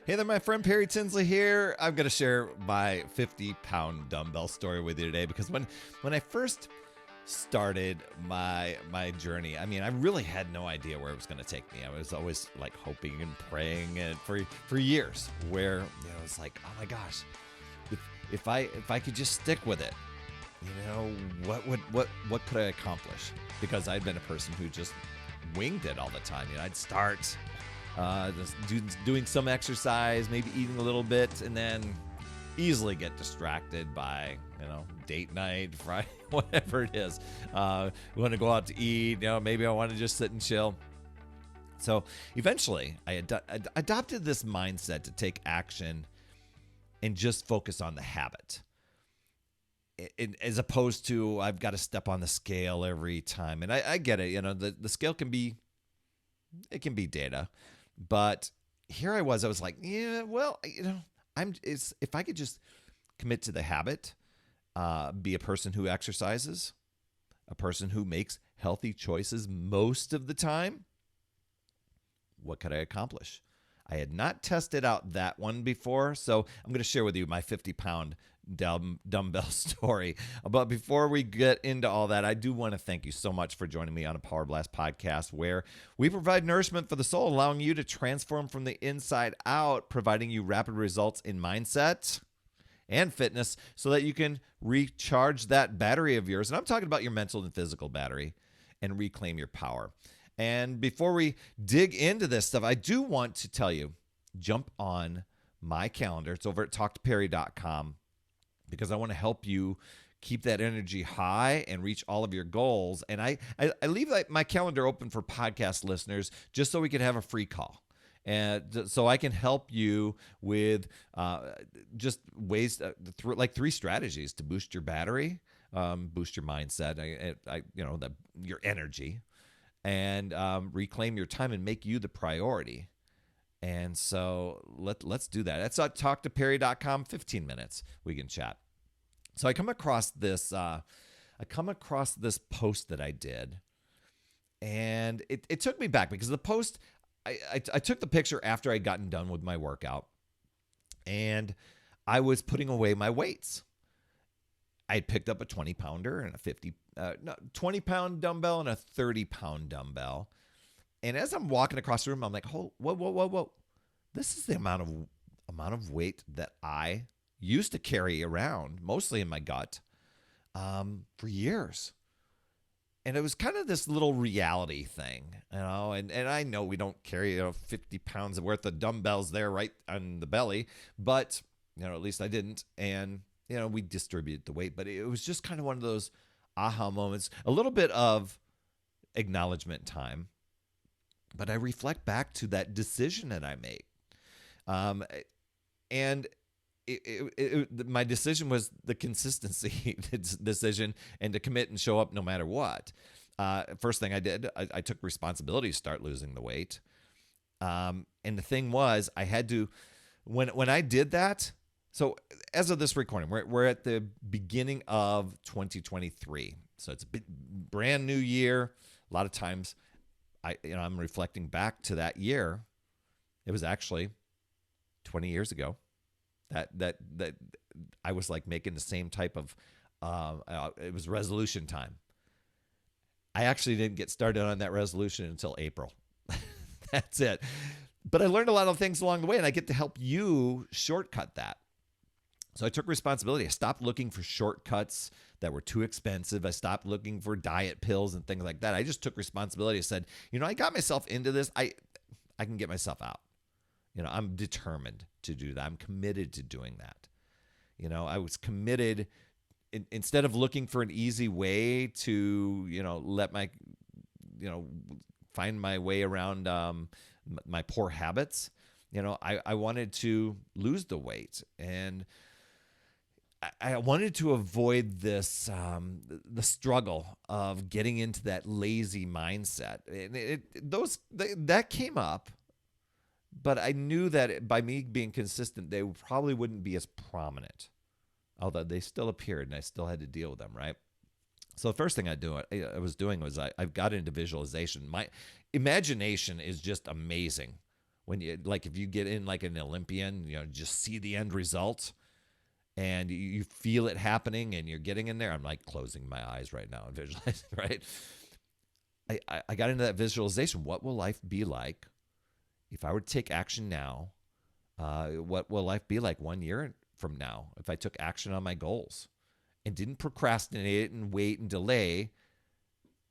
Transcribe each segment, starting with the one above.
Hey there, my friend Perry Tinsley here. I'm going to share my 50-pound dumbbell story with you today because when I first started my journey, I mean, I really had no idea where it was going to take me. I was always like hoping and praying and for years where, it's like, oh my gosh, if I could just stick with it, what could I accomplish? Because I'd been a person who just winged it all the time. I'd start just doing some exercise, maybe eating a little bit, and then easily get distracted by, date night, Friday, whatever it is. We want to go out to eat, maybe I want to just sit and chill. So eventually I adopted this mindset to take action and just focus on the habit. As opposed to I've got to step on the scale every time. And I get it, the scale can be data. But here I was like, yeah, well, if I could just commit to the habit, be a person who exercises, a person who makes healthy choices most of the time, what could I accomplish? I had not tested out that one before, so I'm going to share with you my 50-pound dumbbell story. But before we get into all that, I do want to thank you so much for joining me on a Power Blast podcast, where we provide nourishment for the soul, allowing you to transform from the inside out, providing you rapid results in mindset and fitness so that you can recharge that battery of yours. And I'm talking about your mental and physical battery, and reclaim your power. And before we dig into this stuff, I do want to tell you, jump on my calendar. It's over at talktoperry.com, because I want to help you keep that energy high and reach all of your goals. And I leave my calendar open for podcast listeners just so we can have a free call. And so I can help you with just ways, like 3 strategies to boost your battery, boost your mindset, your energy, and reclaim your time and make you the priority. And so let's do that. That's at talktoperry.com. 15 minutes we can chat. So I come across this post that I did, and it took me back because the post, I took the picture after I'd gotten done with my workout, and I was putting away my weights. I had picked up a 20-pounder and a 20-pound dumbbell and a 30-pound dumbbell. And as I'm walking across the room, I'm like, whoa. This is the amount of weight that I used to carry around, mostly in my gut, for years. And it was kind of this little reality thing, and I know we don't carry 50 pounds worth of dumbbells there right on the belly, but, at least I didn't. And, we distributed the weight, but it was just kind of one of those aha moments, a little bit of acknowledgement time. But I reflect back to that decision that I made. And my decision was the consistency decision, and to commit and show up no matter what. First thing I did, I took responsibility to start losing the weight. And the thing was, I had to, when I did that, so as of this recording, we're at the beginning of 2023. So it's a brand new year. A lot of times I'm reflecting back to that year. It was actually 20 years ago that I was like making the same type of, it was resolution time. I actually didn't get started on that resolution until April. That's it. But I learned a lot of things along the way, and I get to help you shortcut that. So I took responsibility. I stopped looking for shortcuts that were too expensive. I stopped looking for diet pills and things like that. I just took responsibility. I said, I got myself into this. I can get myself out. I'm determined to do that. I'm committed to doing that. I was committed. Instead of looking for an easy way to, let my, find my way around my poor habits, I wanted to lose the weight. And I wanted to avoid this, the struggle of getting into that lazy mindset. And that came up, but I knew that by me being consistent, they probably wouldn't be as prominent, although they still appeared and I still had to deal with them, right? So the first thing I was doing was I got into visualization. My imagination is just amazing When you like, if you get in like an Olympian, just see the end result and you feel it happening and you're getting in there. I'm like closing my eyes right now and visualizing, right? I got into that visualization. What will life be like if I were to take action now? What will life be like 1 year from now if I took action on my goals and didn't procrastinate and wait and delay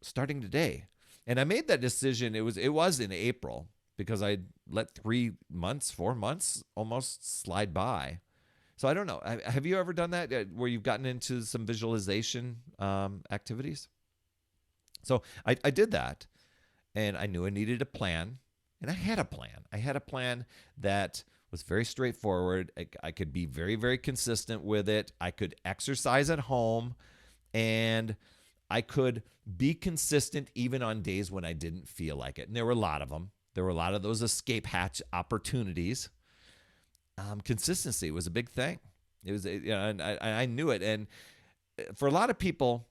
starting today? And I made that decision. It was in April because I let 4 months almost slide by. So I don't know. Have you ever done that where you've gotten into some visualization activities? So I did that, and I knew I needed a plan, and I had a plan. I had a plan that was very straightforward. I could be very, very consistent with it. I could exercise at home, and I could be consistent even on days when I didn't feel like it. And there were a lot of them. There were a lot of those escape hatch opportunities. Consistency was a big thing. It was, and I knew it. And for a lot of people,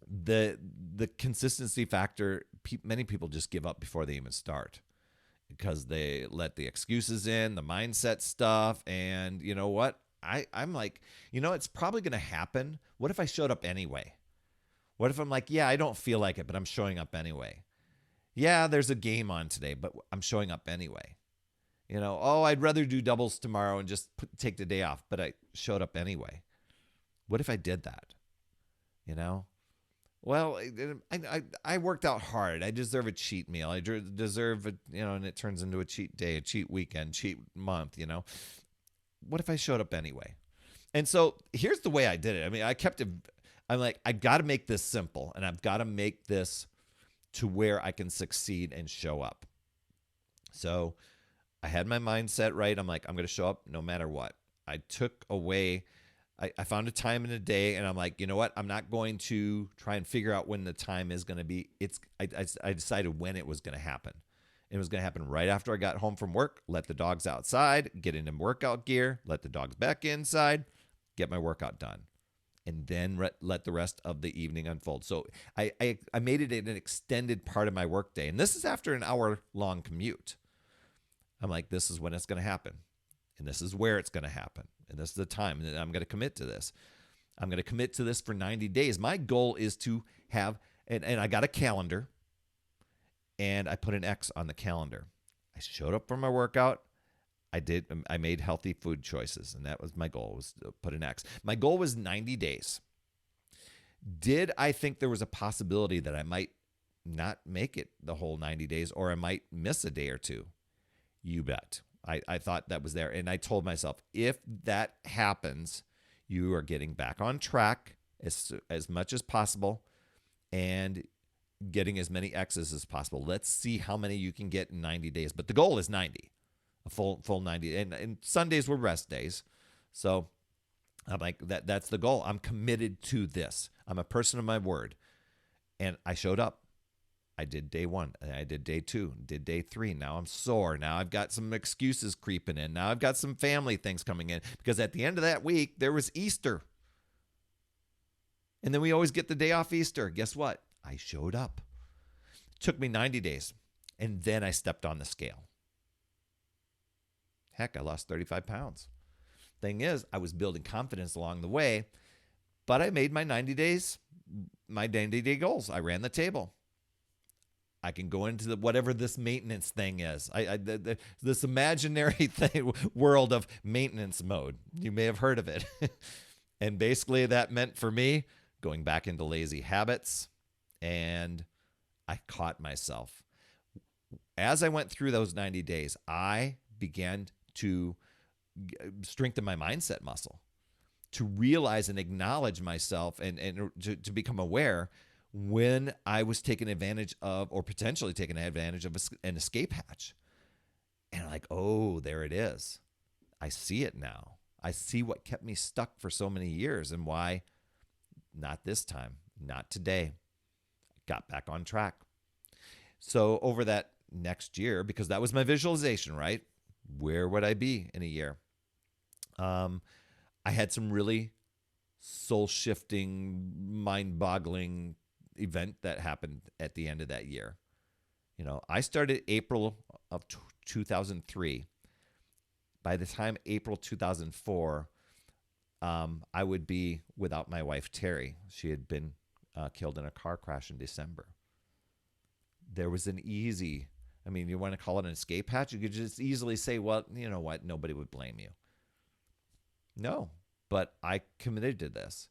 the consistency factor, many people just give up before they even start because they let the excuses in, the mindset stuff. And you know what? I'm like, it's probably going to happen. What if I showed up anyway? What if I'm like, yeah, I don't feel like it, but I'm showing up anyway? Yeah, there's a game on today, but I'm showing up anyway. I'd rather do doubles tomorrow and just take the day off, but I showed up anyway. What if I did that? Well, I worked out hard. I deserve a cheat meal. I deserve and it turns into a cheat day, a cheat weekend, cheat month, What if I showed up anyway? And so here's the way I did it. I mean, I'm like, I got to make this simple, and I've got to make this to where I can succeed and show up. So I had my mindset right. I'm like, I'm going to show up no matter what. I took away, I found a time in the day, and I'm like, you know what? I'm not going to try and figure out when the time is going to be. I decided when it was going to happen. It was going to happen right after I got home from work, let the dogs outside, get into workout gear, let the dogs back inside, get my workout done, and then let the rest of the evening unfold. So I made it an extended part of my workday. And this is after an hour-long commute. I'm like, this is when it's going to happen. And this is where it's going to happen. And this is the time. And I'm going to commit to this. I'm going to commit to this for 90 days. My goal is to have, and I got a calendar, and I put an X on the calendar. I showed up for my workout. I made healthy food choices, and that was my goal, was to put an X. My goal was 90 days. Did I think there was a possibility that I might not make it the whole 90 days, or I might miss a day or two? You bet. I thought that was there. And I told myself, if that happens, you are getting back on track as much as possible and getting as many X's as possible. Let's see how many you can get in 90 days. But the goal is 90, a full 90. And Sundays were rest days. So I'm like, that's the goal. I'm committed to this. I'm a person of my word. And I showed up. I did day 1, I did day 2, did day 3. Now I'm sore. Now I've got some excuses creeping in. Now I've got some family things coming in because at the end of that week, there was Easter. And then we always get the day off Easter. Guess what? I showed up. It took me 90 days. And then I stepped on the scale. Heck, I lost 35 pounds. Thing is, I was building confidence along the way, but I made my 90 day goals. I ran the table. I can go into whatever this maintenance thing is. This imaginary world of maintenance mode. You may have heard of it. And basically that meant for me going back into lazy habits, and I caught myself. As I went through those 90 days, I began to strengthen my mindset muscle, to realize and acknowledge myself and to become aware when I was taking advantage of, or potentially taking advantage of, an escape hatch. And I'm like, oh, there it is. I see it now. I see what kept me stuck for so many years and why not this time, not today. Got back on track. So over that next year, because that was my visualization, right? Where would I be in a year? I had some really soul-shifting, mind-boggling event that happened at the end of that year. I started April of 2003. By the time April 2004, I would be without my wife, Terry. She had been killed in a car crash in December. There was an easy, you want to call it an escape hatch? You could just easily say, well, you know what? Nobody would blame you. No, but I committed to this.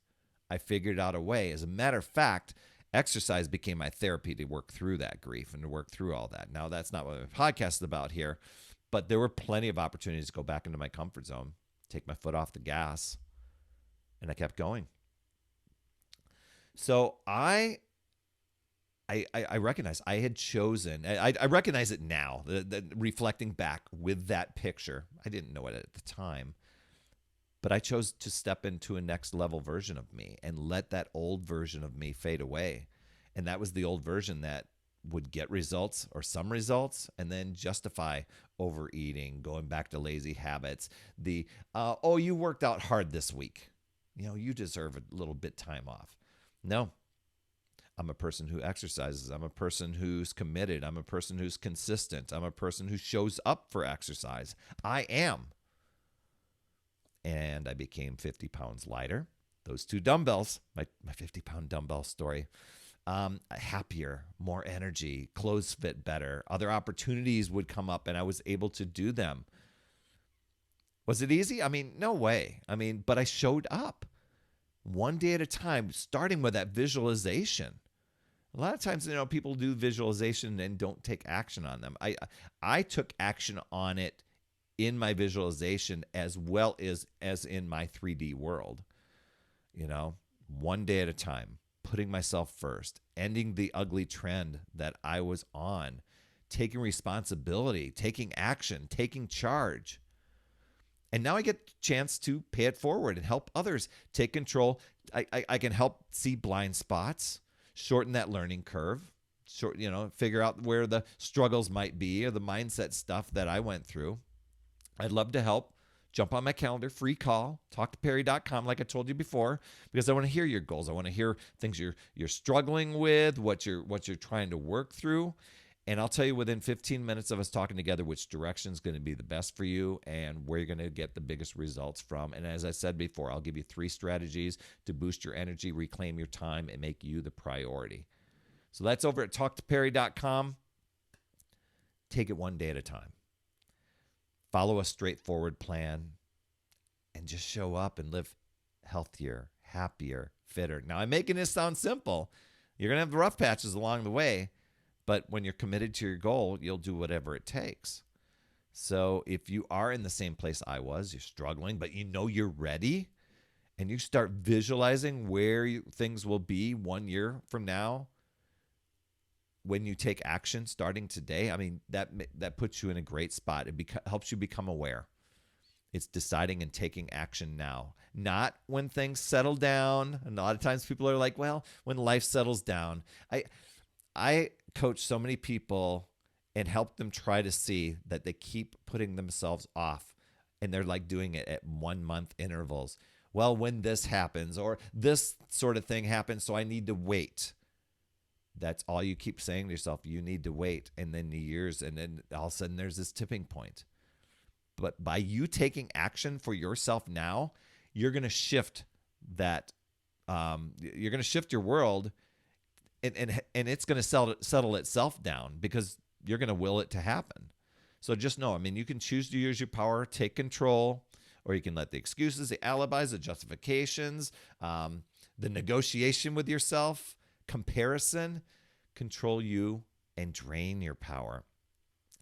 I figured out a way. As a matter of fact, exercise became my therapy to work through that grief and to work through all that. Now, that's not what my podcast is about here, but there were plenty of opportunities to go back into my comfort zone, take my foot off the gas, and I kept going. So I recognize I had chosen, I recognize it now, reflecting back with that picture. I didn't know it at the time, but I chose to step into a next level version of me and let that old version of me fade away. And that was the old version that would get results or some results and then justify overeating, going back to lazy habits. You worked out hard this week. You deserve a little bit time off. No, I'm a person who exercises. I'm a person who's committed. I'm a person who's consistent. I'm a person who shows up for exercise. I am. And I became 50 pounds lighter. Those two dumbbells, my 50-pound dumbbell story. Happier, more energy, clothes fit better. Other opportunities would come up and I was able to do them. Was it easy? No way. But I showed up one day at a time, starting with that visualization. A lot of times, people do visualization and don't take action on them. I took action on it in my visualization as well as in my 3D world. One day at a time, putting myself first, ending the ugly trend that I was on, taking responsibility, taking action, taking charge. And now I get a chance to pay it forward and help others take control. I can help see blind spots, shorten that learning curve, figure out where the struggles might be or the mindset stuff that I went through. I'd love to help. Jump on my calendar, free call, talktoperry.com, like I told you before, because I want to hear your goals. I want to hear things you're struggling with, what you're trying to work through. And I'll tell you within 15 minutes of us talking together which direction is going to be the best for you and where you're going to get the biggest results from. And as I said before, I'll give you 3 strategies to boost your energy, reclaim your time, and make you the priority. So that's over at talktoperry.com. Take it one day at a time. Follow a straightforward plan and just show up and live healthier, happier, fitter. Now, I'm making this sound simple. You're going to have the rough patches along the way, but when you're committed to your goal, you'll do whatever it takes. So if you are in the same place I was, you're struggling, but you're ready, and you start visualizing where things will be 1 year from now, when you take action starting today, that puts you in a great spot. It helps you become aware. It's deciding and taking action now, not when things settle down. And a lot of times people are like, well, when life settles down. I coach so many people and help them try to see that they keep putting themselves off, and they're like doing it at 1 month intervals. Well, when this happens or this sort of thing happens, so I need to wait. That's all you keep saying to yourself. You need to wait. And then the years, and then all of a sudden there's this tipping point. But by you taking action for yourself now, you're going to shift that. You're going to shift your world, and it's going to settle itself down because you're going to will it to happen. So just know, you can choose to use your power, take control, or you can let the excuses, the alibis, the justifications, the negotiation with yourself, comparison control you and drain your power.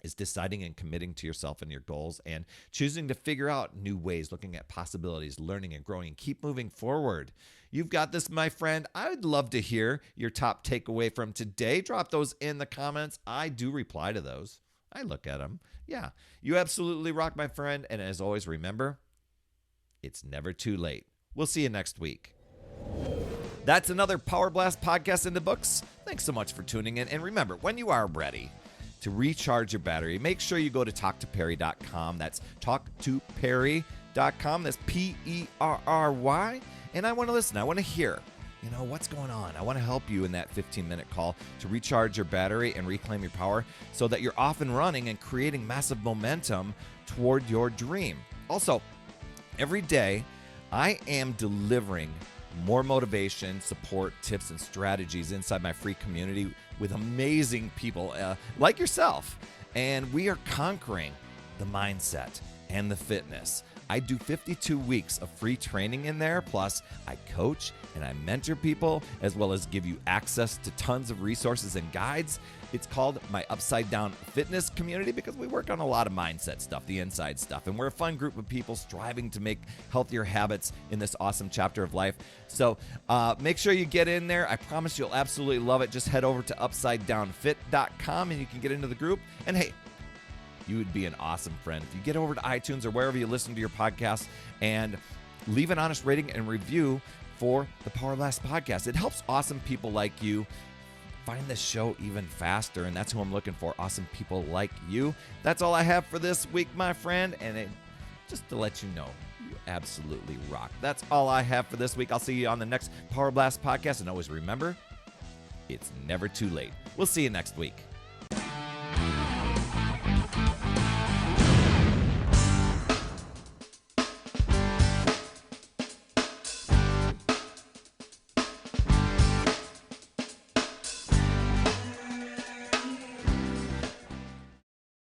Is deciding and committing to yourself and your goals and choosing to figure out new ways, looking at possibilities, learning and growing, and keep moving forward. You've got this, my friend. I would love to hear your top takeaway from today. Drop those in the comments. I do reply to those. I look at them. Yeah, you absolutely rock, my friend. And as always, remember, it's never too late. We'll see you next week. That's another Power Blast podcast in the books. Thanks so much for tuning in. And remember, when you are ready to recharge your battery, make sure you go to talktoperry.com. That's talktoperry.com. That's Perry. And I want to listen. I want to hear. what's going on? I want to help you in that 15-minute call to recharge your battery and reclaim your power so that you're off and running and creating massive momentum toward your dream. Also, every day, I am delivering more motivation, support, tips, and strategies inside my free community with amazing people like yourself. And we are conquering the mindset and the fitness. I do 52 weeks of free training in there. Plus, I coach and I mentor people, as well as give you access to tons of resources and guides. It's called my Upside Down Fitness community because we work on a lot of mindset stuff, the inside stuff. And we're a fun group of people striving to make healthier habits in this awesome chapter of life. So make sure you get in there. I promise you'll absolutely love it. Just head over to upsidedownfit.com and you can get into the group. And hey, you would be an awesome friend if you get over to iTunes or wherever you listen to your podcast and leave an honest rating and review for the Power Blast podcast. It helps awesome people like you find this show even faster, and that's who I'm looking for, awesome people like you. That's all I have for this week, my friend, and just to let you know, you absolutely rock. That's all I have for this week. I'll see you on the next Power Blast podcast, and always remember, it's never too late. We'll see you next week.